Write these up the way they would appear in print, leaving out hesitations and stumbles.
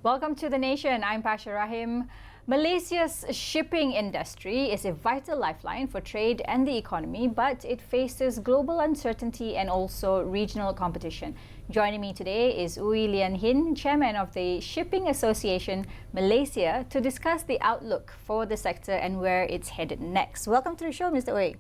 Welcome to The Nation. I'm PASHA RAHIM. Malaysia's shipping industry is a vital lifeline for trade and the economy, but it faces global uncertainty and also regional competition. Joining me today is Ooi Lian Hin, Chairman of the Shipping Association Malaysia, to discuss the outlook for the sector and where it's headed next. Welcome to the show, Mr. Ooi.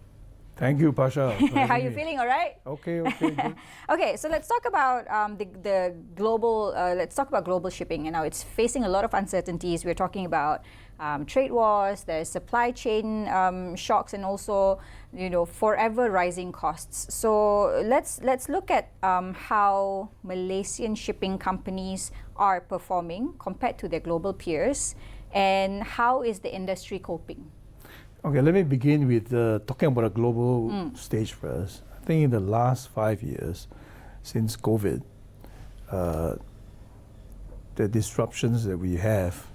Thank you, Pasha. How are you feeling? All right? Okay, good. Okay, so let's talk about the global. Let's talk about global shipping. And now it's facing a lot of uncertainties. We're talking about trade wars. There's supply chain shocks, and also, forever rising costs. So let's look at how Malaysian shipping companies are performing compared to their global peers, and how is the industry coping? Okay, let me begin with talking about a global stage first. I think in the last 5 years, since COVID, the disruptions that we have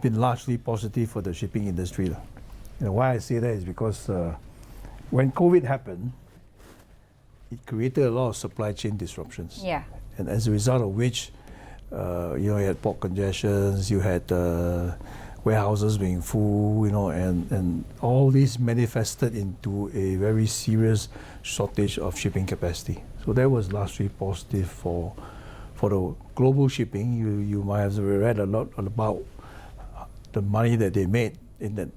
been largely positive for the shipping industry. Why I say that is because when COVID happened, it created a lot of supply chain disruptions. Yeah. And as a result of which, you had port congestions, you had warehouses being full, and all this manifested into a very serious shortage of shipping capacity. So that was largely positive for the global shipping. You might have read a lot about the money that they made in the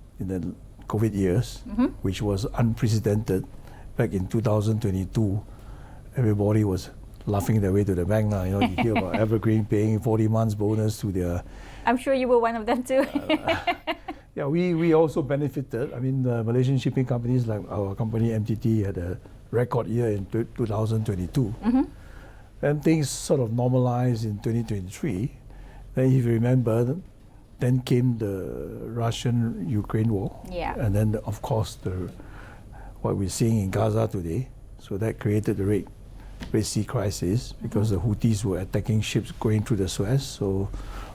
COVID years, which was unprecedented. Back in 2022, everybody was laughing their way to the bank now. You hear about Evergreen paying 40 months bonus to their... I'm sure you were one of them too. Yeah, we also benefited. I mean, the Malaysian shipping companies like our company MTT had a record year in 2022. Then things sort of normalized in 2023. Then if you remember, then came the Russian-Ukraine war. Yeah. And then, of course, what we're seeing in Gaza today. So that created the Red Sea crisis because the Houthis were attacking ships going through the Suez. So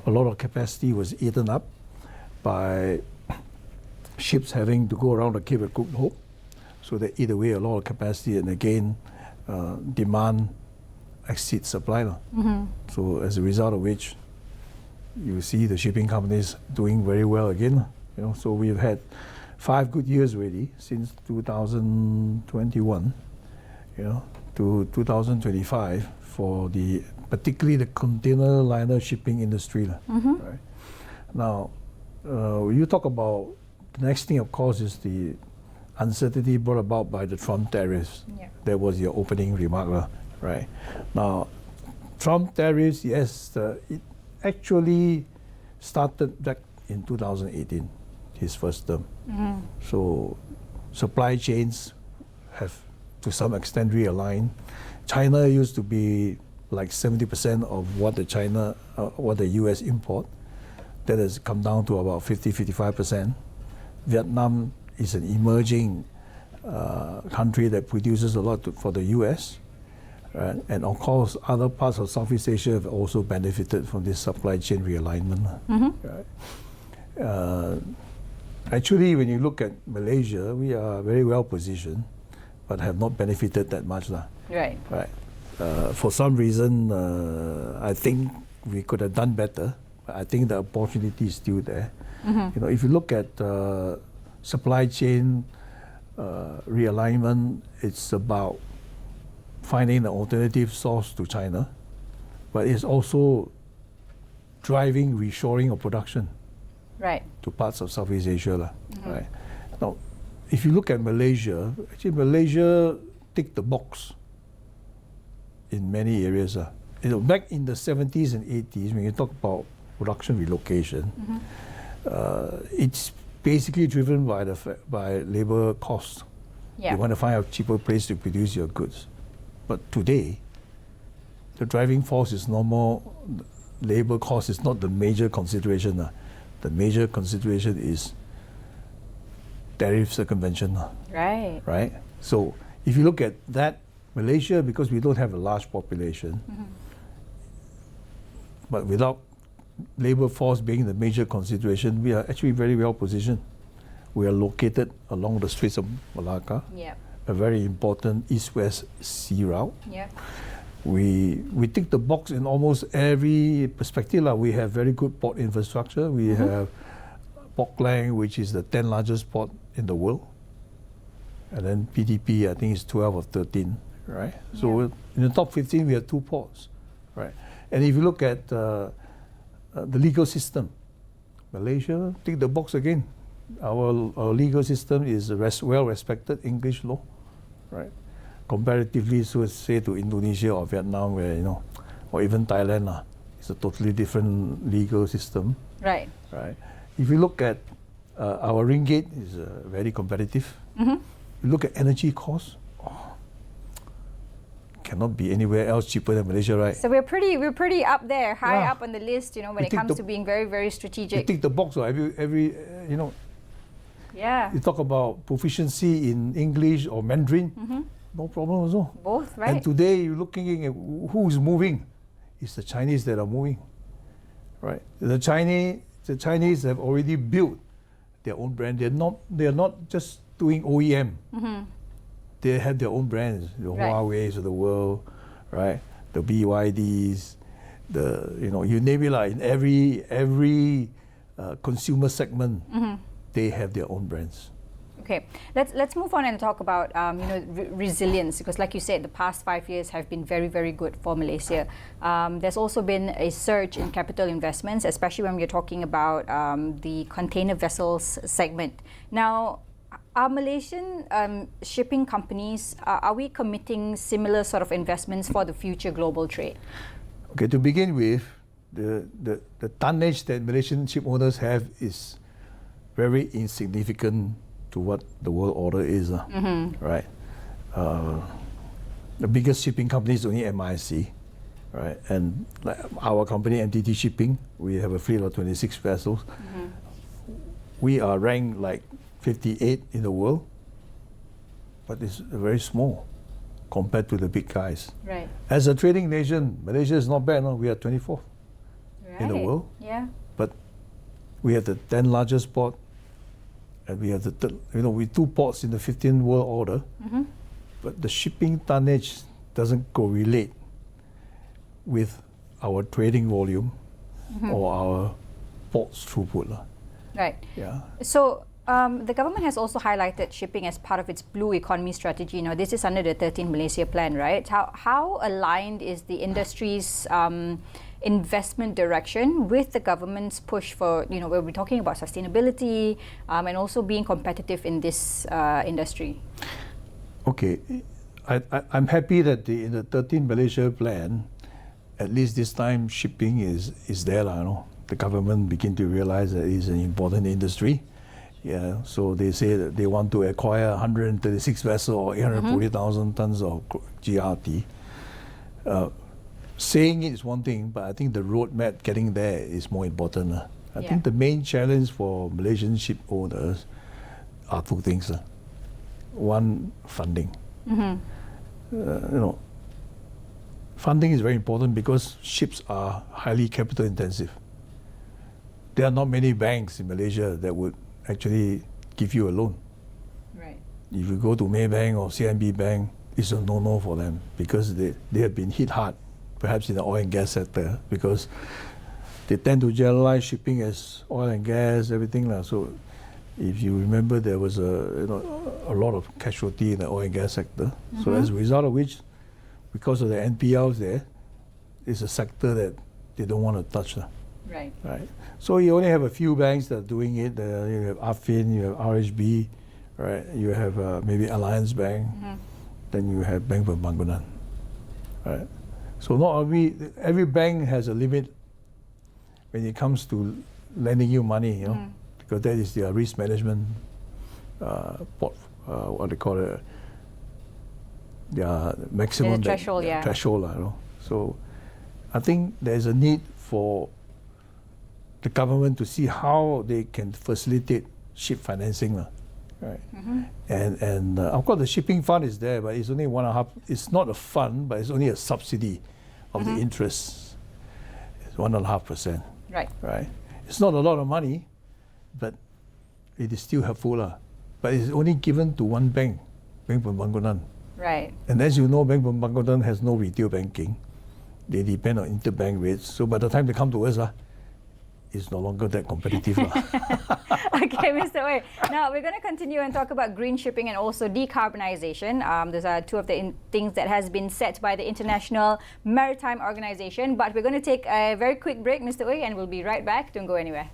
a lot of capacity was eaten up by ships having to go around the Cape of Good Hope. So they eat away a lot of capacity, and again, demand exceeds supply. So as a result of which, you see the shipping companies doing very well again. So we've had 5 good years already since 2021. To 2025 for particularly the container liner shipping industry. Right? Now, you talk about the next thing, of course, is the uncertainty brought about by the Trump tariffs. Yeah. That was your opening remark, right? Now, Trump tariffs, yes, it actually started back in 2018, his first term. So supply chains have to some extent realigned. China used to be like 70% of what the US import. That has come down to about 50-55%. Vietnam is an emerging country that produces a lot for the US. Right? And of course, other parts of Southeast Asia have also benefited from this supply chain realignment. Right? Actually, when you look at Malaysia, we are very well positioned, but have not benefited that much. Right. Right. For some reason, I think we could have done better. But I think the opportunity is still there. If you look at supply chain realignment, it's about finding an alternative source to China, but it's also driving reshoring of production to parts of Southeast Asia. Right. Now, if you look at Malaysia, actually Malaysia ticked the box in many areas. Back in the 70s and 80s, when you talk about production relocation, it's basically driven by labor costs. Yeah. You want to find a cheaper place to produce your goods. But today, the driving force is no more labor cost is not the major consideration. The major consideration is tariff circumvention. Right. Right? So if you look at that, Malaysia, because we don't have a large population, but without labor force being the major consideration, we are actually very well positioned. We are located along the Straits of Malacca, Yep. a very important east-west sea route. Yep. We tick the box in almost every perspective. We have very good port infrastructure. We have Port Klang, which is the 10th largest port in the world. And then PDP, I think, is 12 or 13, right? So in the top 15, we have 2 ports, right? And if you look at the legal system, Malaysia, tick the box again. Our legal system is well-respected English law, right? Comparatively, so say to Indonesia or Vietnam, where or even Thailand, it's a totally different legal system. Right. Right. If you look at our ringgit, is very competitive. You look at energy costs, cannot be anywhere else cheaper than Malaysia, right? So we're pretty up there, high up on the list, when it comes to being very, very strategic. You tick the box, every Yeah. You talk about proficiency in English or Mandarin, no problem also. Both, right? And today you're looking at who's moving. It's the Chinese that are moving, right? The Chinese have already built their own brand. They're not just doing OEM. They have their own brands, the Huawei's of the world, right? The BYDs, you name it, in every consumer segment, they have their own brands. Okay, let's move on and talk about resilience, because like you said, the past 5 years have been very, very good for Malaysia. There's also been a surge in capital investments, especially when we're talking about the container vessels segment. Now, are Malaysian shipping companies, are we committing similar sort of investments for the future global trade? Okay, to begin with, the tonnage that Malaysian ship owners have is very insignificant to what the world order is, right? The biggest shipping company is only MIC, right? And like our company, MTT Shipping, we have a fleet of 26 vessels. We are ranked like 58 in the world, but it's very small compared to the big guys. Right. As a trading nation, Malaysia is not bad. No? We are 24th in the world. Yeah. But we have the 10th largest port, and we have we 2 ports in the 15th world order. But the shipping tonnage doesn't correlate with our trading volume or our ports throughput. Right. Yeah. So the government has also highlighted shipping as part of its blue economy strategy. This is under the 13 Malaysia plan, right? How aligned is the industry's investment direction with the government's push for, where we're talking about sustainability and also being competitive in this industry? Okay, I'm happy that in the 13 Malaysia plan, at least this time shipping is there. The government begin to realize that it's an important industry. Yeah, so they say that they want to acquire 136 vessels or 840,000 tons of GRT. Saying it is one thing, but I think the roadmap getting there is more important. I think the main challenge for Malaysian ship owners are 2 things. One, funding. Funding is very important because ships are highly capital intensive. There are not many banks in Malaysia that would actually give you a loan. Right. If you go to Maybank or CIMB Bank, it's a no-no for them because they have been hit hard, perhaps in the oil and gas sector, because they tend to generalize shipping as oil and gas, everything. So if you remember, there was a lot of casualty in the oil and gas sector. So as a result of which, because of the NPLs there, it's a sector that they don't want to touch. Right. Right. So you only have a few banks that are doing it. You have AFIN, you have RHB, right? You have maybe Alliance Bank, then you have Bank Pembangunan, right? So not every bank has a limit when it comes to lending you money, because that is their risk management, what they call it, their maximum threshold, threshold. So I think there's a need for the government to see how they can facilitate ship financing, right? And of course the shipping fund is there, but it's only 1.5. It's not a fund, but it's only a subsidy of the interest. It's 1.5%. Right. Right. It's not a lot of money, but it is still helpful, but it's only given to one bank, Bank Pembangunan. Right. And as you know, Bank of Bangladesh has no retail banking. They depend on interbank rates. So by the time they come to us, it's no longer that competitive. Okay, Mr. Ooi. Now we're going to continue and talk about green shipping and also decarbonization. Those are two of the things that has been set by the International Maritime Organization. But we're going to take a very quick break, Mr. Ooi, and we'll be right back. Don't go anywhere.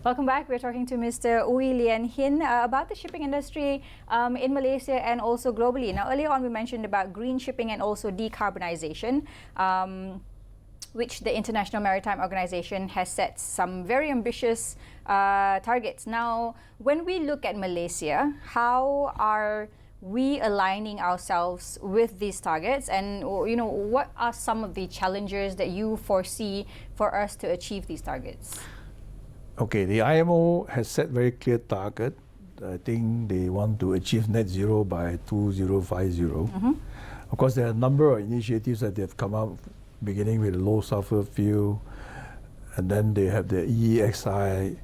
Welcome back. We're talking to Mr. Ooi Lian Hin about the shipping industry in Malaysia and also globally. Now, earlier on, we mentioned about green shipping and also decarbonization, which the International Maritime Organization has set some very ambitious targets. Now, when we look at Malaysia, how are we aligning ourselves with these targets, and what are some of the challenges that you foresee for us to achieve these targets? Okay, the IMO has set very clear target. I think they want to achieve net zero by 2050. Of course, there are a number of initiatives that they've come up, beginning with low sulfur fuel, and then they have the EEXI,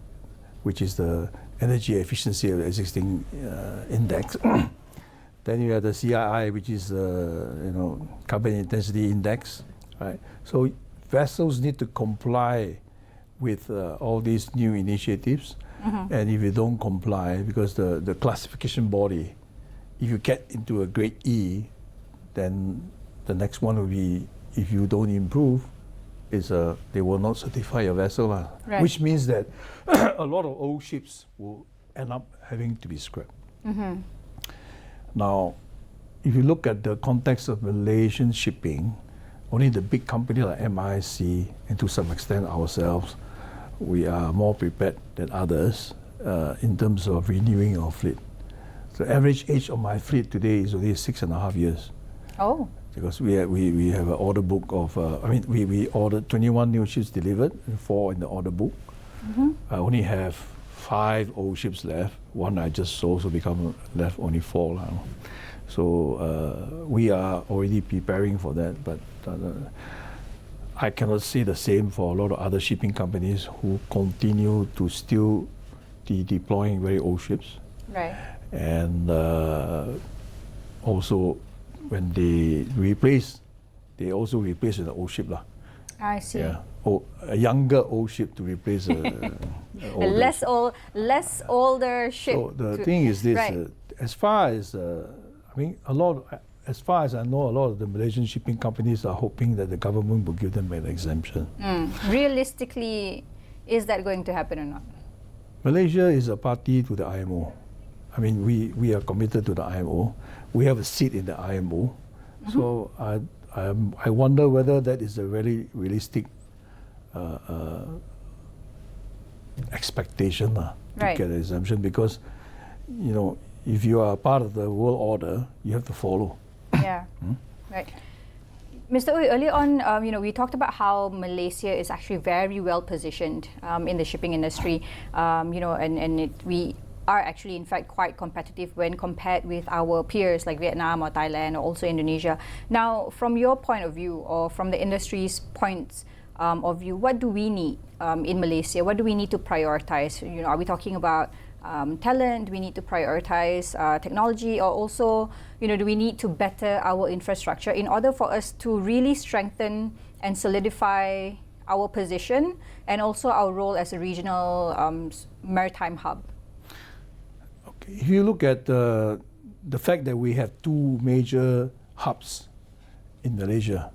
which is the energy efficiency of the existing index. Then you have the CII, which is carbon intensity index, right? So vessels need to comply with all these new initiatives, and if you don't comply, because the classification body, if you get into a grade E, then the next one will be, if you don't improve, they will not certify your vessel, right. Which means that a lot of old ships will end up having to be scrapped. Now, if you look at the context of Malaysian shipping, only the big companies like MIC, and to some extent ourselves, we are more prepared than others in terms of renewing our fleet. The average age of my fleet today is only 6.5 years. Oh. Because we have an order book of, we ordered 21 new ships delivered, and 4 in the order book. I only have 5 old ships left. 1 I just sold, so left only 4 now. So we are already preparing for that, but I cannot say the same for a lot of other shipping companies who continue to still deploying very old ships. Right. And also, when they replace, they also replace with an old ship. I see. Yeah. A younger old ship to replace a less older ship. So the thing is this, right. As far as, as far as I know, a lot of the Malaysian shipping companies are hoping that the government will give them an exemption. Realistically, is that going to happen or not? Malaysia is a party to the IMO. I mean, we are committed to the IMO. We have a seat in the IMO. So I wonder whether that is a very realistic expectation to right. get an exemption, because if you are part of the world order, you have to follow. Yeah, right. Mr. Ooi, earlier on, we talked about how Malaysia is actually very well positioned in the shipping industry, we are actually, in fact, quite competitive when compared with our peers like Vietnam or Thailand or also Indonesia. Now, from your point of view, or from the industry's points of view, what do we need in Malaysia? What do we need to prioritize? Are we talking about talent? Do we need to prioritize technology, or also, do we need to better our infrastructure in order for us to really strengthen and solidify our position and also our role as a regional maritime hub? Okay. If you look at the fact that we have 2 major hubs in Malaysia,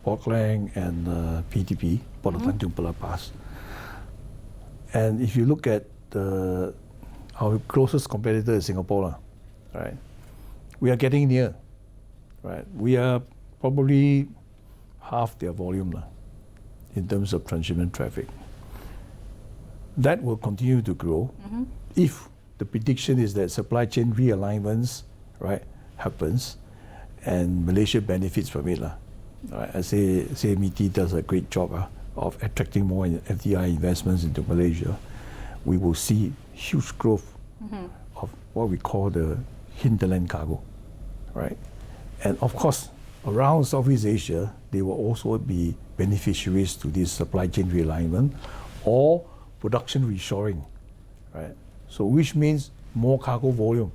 Port Klang and PTP, Port of Tanjung Pelepas, and if you look at our closest competitor is Singapore, right? We are getting near, right? We are probably half their volume in terms of transshipment traffic. That will continue to grow if the prediction is that supply chain realignments, right, happens, and Malaysia benefits from it. Right? I say MITI does a great job of attracting more FDI investments into Malaysia. We will see huge growth of what we call the hinterland cargo, right? And of course, around Southeast Asia, they will also be beneficiaries to this supply chain realignment, or production reshoring, right? So which means more cargo volume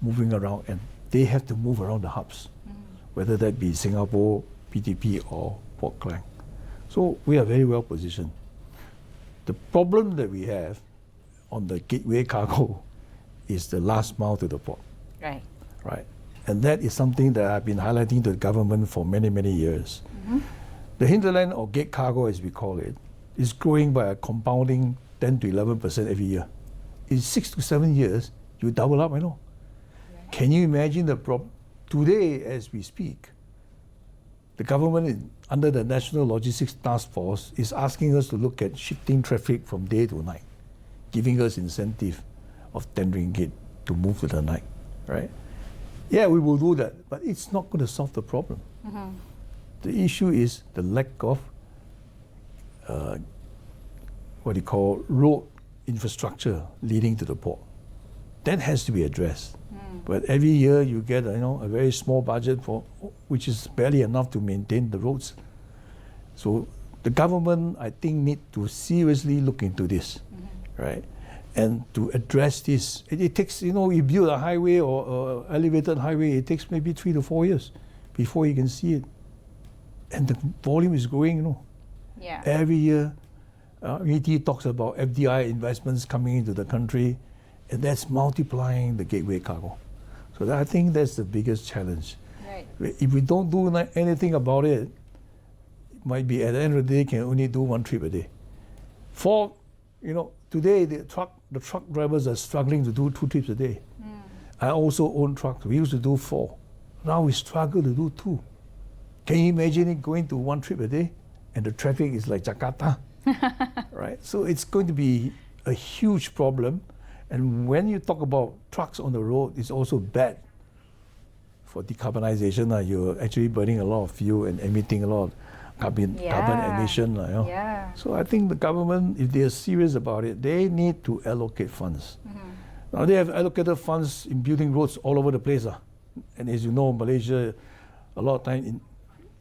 moving around, and they have to move around the hubs, whether that be Singapore, PTP, or Port Klang. So we are very well positioned. The problem that we have on the gateway cargo is the last mile to the port. Right. Right. And that is something that I've been highlighting to the government for many, many years. The hinterland, or gate cargo as we call it, is growing by a compounding 10 to 11% every year. In 6 to 7 years, you double up, I know. Right. Can you imagine the problem? Today, as we speak, the government, under the National Logistics Task Force, is asking us to look at shifting traffic from day to night, giving us incentive of 10 ringgit to move to the night, right? Yeah, we will do that, but it's not going to solve the problem. The issue is the lack of what you call road infrastructure leading to the port. That has to be addressed. But every year you get a very small budget for, which is barely enough to maintain the roads. So the government, I think, need to seriously look into this, right? And to address this, it takes, you build a highway or elevated highway, it takes maybe 3 to 4 years before you can see it. And the volume is growing, Yeah. Every year, ET talks about FDI investments coming into the country, and that's multiplying the gateway cargo. So I think that's the biggest challenge. Right. If we don't do anything about it, it might be at the end of the day can only do 1 trip a day. Today the truck drivers are struggling to do 2 trips a day. I also own trucks. We used to do 4. Now we struggle to do 2. Can you imagine it going to 1 trip a day, and the traffic is like Jakarta, right? So it's going to be a huge problem. And when you talk about trucks on the road, it's also bad for decarbonization. You're actually burning a lot of fuel and emitting a lot of carbon emission. Yeah. So I think the government, if they are serious about it, they need to allocate funds. Now they have allocated funds in building roads all over the place. And as you know, Malaysia, a lot of time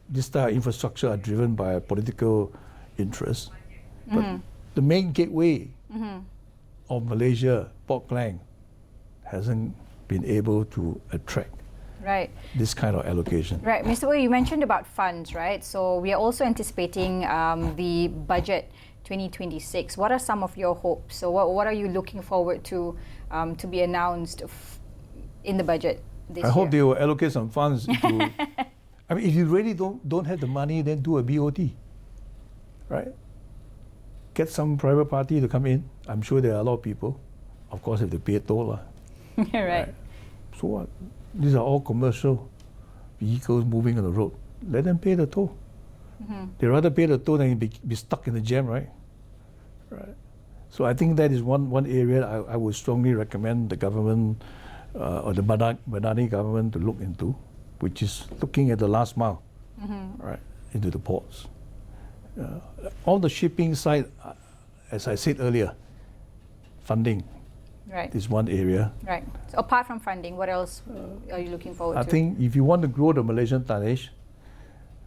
this type of infrastructure are driven by political interests. But the main gateway of Malaysia, Port Klang, hasn't been able to attract this kind of allocation. Right. Mr. Wu, you mentioned about funds, right? So we are also anticipating the budget 2026. What are some of your hopes? So what are you looking forward to be announced in the budget this year? I hope they will allocate some funds into... I mean, if you really don't have the money, then do a BOT, right? Get some private party to come in. I'm sure there are a lot of people. Of course, if they pay a toll. Right. So what? These are all commercial vehicles moving on the road. Let them pay the toll. They rather pay the toll than be stuck in the jam, right? So I think that is one area I would strongly recommend the government or the Bernama government to look into, which is looking at the last mile, right, into the ports. On the shipping side, as I said earlier, funding is one area. Right. So apart from funding, what else are you looking forward to? I think if you want to grow the Malaysian tonnage,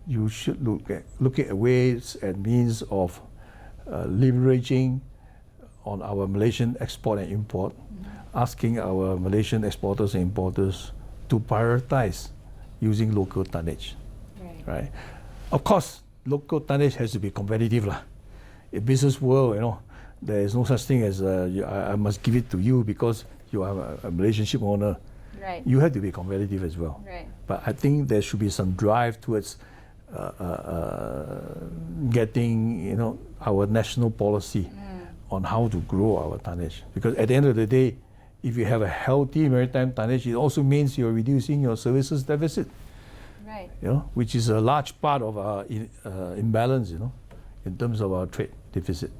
you should look at ways and means of leveraging on our Malaysian export and import, asking our Malaysian exporters and importers to prioritize using local tonnage. Right. Of course, local tonnage has to be competitive. In business world, there is no such thing as I must give it to you because you are a Malaysian ship owner. Right. You have to be competitive as well. Right. But I think there should be some drive towards getting our national policy on how to grow our tonnage. Because at the end of the day, if you have a healthy maritime tonnage, it also means you're reducing your services deficit. Right. Which is a large part of our imbalance, in terms of our trade deficit.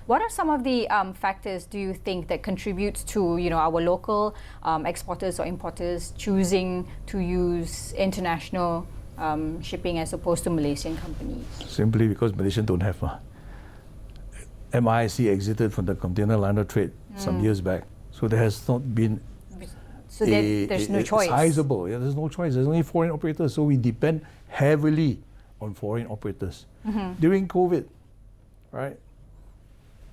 What are some of the factors do you think that contributes to our local exporters or importers choosing to use international shipping as opposed to Malaysian companies? Simply because Malaysians don't have. MIC exited from the container liner trade some years back, so there has not been. So there's no choice. Sizable, there's no choice. There's only foreign operators, so we depend heavily on foreign operators. During COVID, right?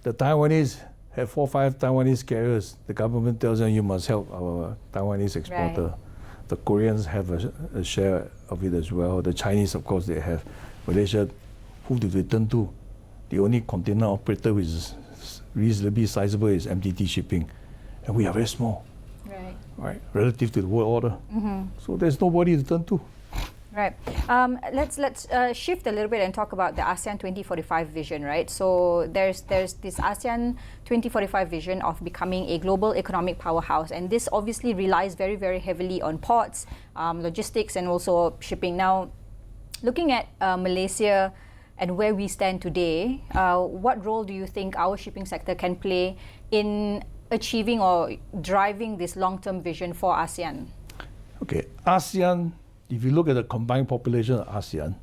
the Taiwanese have 4 or 5 Taiwanese carriers. The government tells them you must help our Taiwanese exporter. Right. The Koreans have a share of it as well. The Chinese, of course, they have. Malaysia, who do they turn to? The only container operator which is reasonably sizable is MTT Shipping. And we are very small, right, relative to the world order. So there's nobody to turn to. Right. Let's shift a little bit and talk about the ASEAN 2045 vision, right? So there's this ASEAN 2045 vision of becoming a global economic powerhouse, and this obviously relies very, very heavily on ports, logistics, and also shipping. Now, looking at Malaysia and where we stand today, what role do you think our shipping sector can play in achieving or driving this long-term vision for ASEAN? Okay, ASEAN, if you look at the combined population of ASEAN,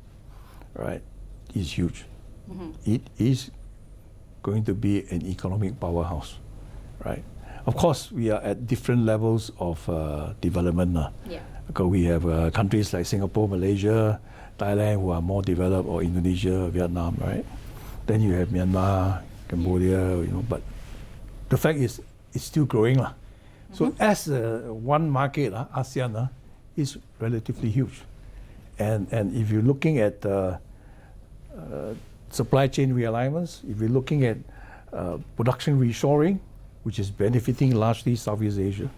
right, is huge. It is going to be an economic powerhouse, right? Of course, we are at different levels of development. Because we have countries like Singapore, Malaysia, Thailand who are more developed, or Indonesia, Vietnam, right? Then you have Myanmar, Cambodia, but the fact is, it's still growing. So as one market, ASEAN is relatively huge. And if you're looking at supply chain realignments, if you're looking at production reshoring, which is benefiting largely Southeast Asia,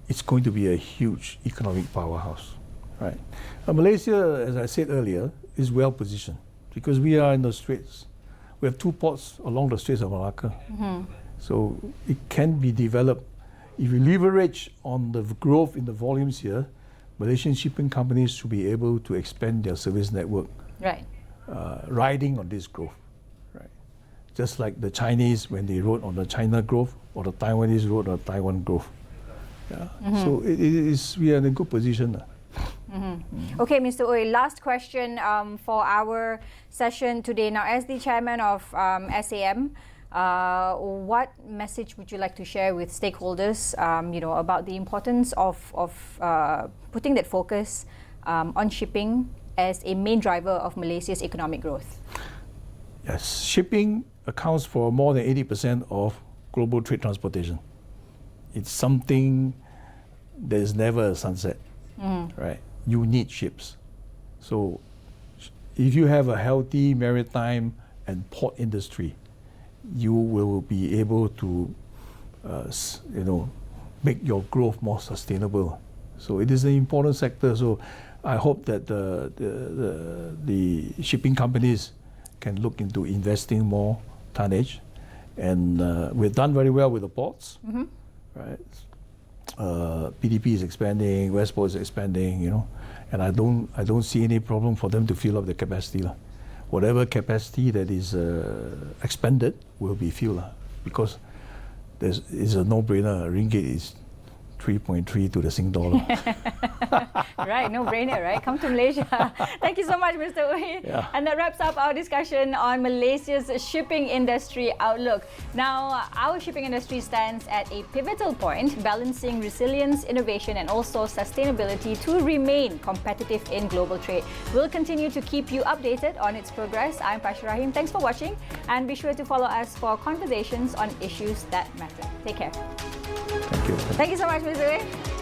it's going to be a huge economic powerhouse, right? Malaysia, as I said earlier, is well positioned because we are in the Straits. We have 2 ports along the Straits of Malacca. So it can be developed. If you leverage on the growth in the volumes here, Malaysian shipping companies should be able to expand their service network, riding on this growth, right? Just like the Chinese when they rode on the China growth, or the Taiwanese rode on Taiwan growth. So we are in a good position. Okay, Mr. Ooi, last question for our session today. Now, as the chairman of SAM, what message would you like to share with stakeholders, about the importance of putting that focus on shipping as a main driver of Malaysia's economic growth? Yes, shipping accounts for more than 80% of global trade transportation. It's something that is never a sunset, right? You need ships. So if you have a healthy maritime and port industry, you will be able to, make your growth more sustainable. So it is an important sector. So I hope that the shipping companies can look into investing more tonnage, and we've done very well with the ports, right? PDP is expanding, Westport is expanding, and I don't see any problem for them to fill up the capacity. Whatever capacity that is expanded will be filled, because it's a no-brainer. Ringgit is 3.3 to the Sing dollar. Right, no-brainer, right? Come to Malaysia. Thank you so much, Mr. Ooi. And that wraps up our discussion on Malaysia's shipping industry outlook. Now, our shipping industry stands at a pivotal point, balancing resilience, innovation, and also sustainability to remain competitive in global trade. We'll continue to keep you updated on its progress. I'm PASHA RAHIM. Thanks for watching, and be sure to follow us for conversations on issues that matter. Take care. Thank you. Thank you so much, Mr. Ooi.